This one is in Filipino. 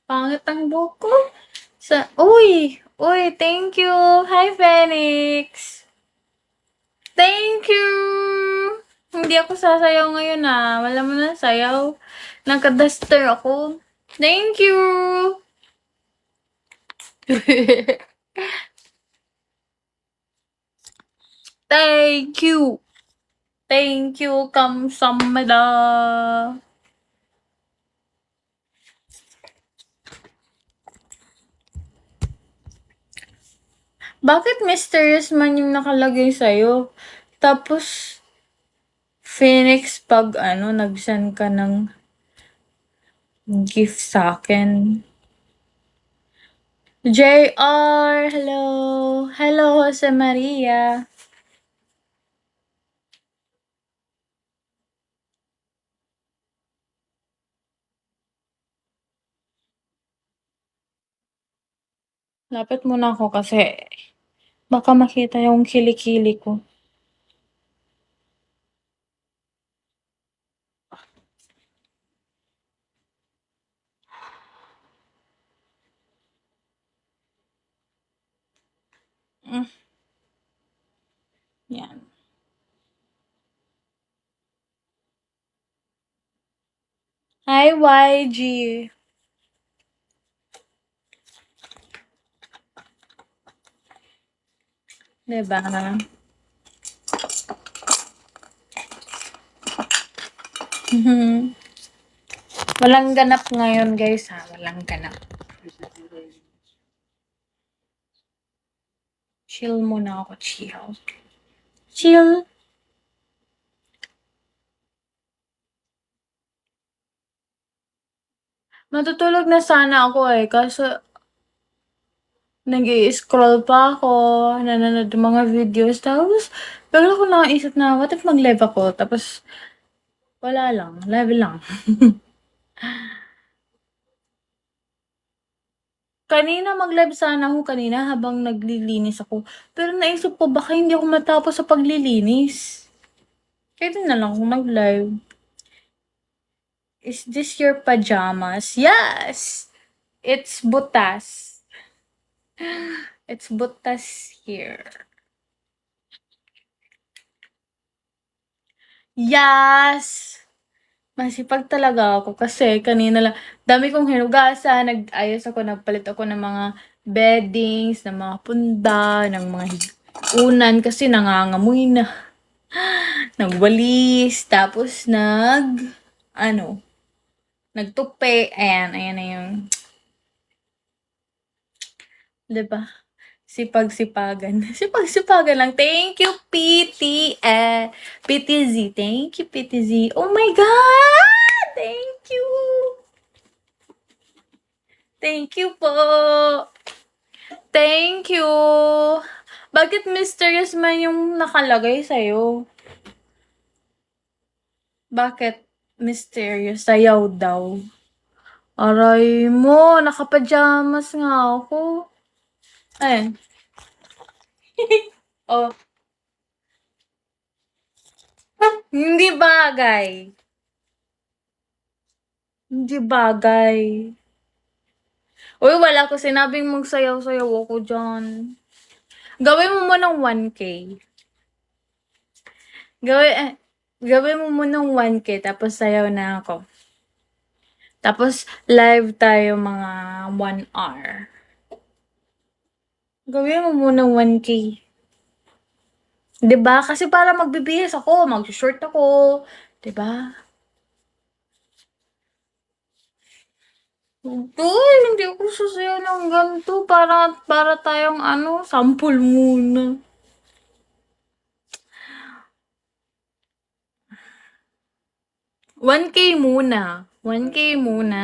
Pangit ang buhok ko. Uy! Uy, thank you! Hi, Phoenix! Thank you! Hindi ako sasayaw ngayon Wala mo na sayaw. Naka-duster ako. Thank you! Thank you! Thank you, kamsamnida! Bakit mysterious man yung nakalagay sa'yo? Tapos, Phoenix, pag nag-send ka ng gift sa'kin. JR, hello! Hello, Jose Maria. Lapit muna ako kasi baka makita yung kilikili ko. Yan. Hi, YG. Diba? Walang ganap ngayon, guys, Walang ganap. Chill muna ako, chill. Chill. Matutulog na sana ako kaso nag-i-scroll pa ako, nanonood ng mga videos, tapos bigla ko naisip na, what if mag-live ako? Tapos, wala lang, live lang. Kanina mag-live sana ako kanina habang naglilinis ako. Pero naisip ko baka hindi ako matapos sa paglilinis. Kaya din na lang ako mag-live. Is this your pajamas? Yes! It's butas. It's butas here. Yes! Masipag talaga ako kasi kanina lang, dami kong hinugasan, nag-ayos ako, nagpalit ako ng mga beddings, ng mga punda, ng mga unan kasi nangangamoy na. Nagwalis, tapos nagtupi, ayan na yung, diba? Sipag-sipagan. Sipag-sipagan lang. Thank you, PTZ. Thank you, PTZ. Oh my God! Thank you! Thank you po! Thank you! Bakit mysterious man yung nakalagay sa'yo? Bakit mysterious? Sayaw daw. Aray mo, nakapajamas nga ako. Ayan. Oh. Hindi bagay. Hindi bagay. Uy, wala ko sinabing magsayaw-sayaw ako dyan. Gawin mo munang 1K. Gawin mo munang 1K, tapos sayaw na ako. Tapos, live tayo mga 1 hour. Gawin mo munang 1K. 'Di ba? Kasi para magbibihis ako, mag-short ako. 'Di ba? Hindi ako sasayaw ng ganito. Para tayong sample muna. One k muna. 1K muna.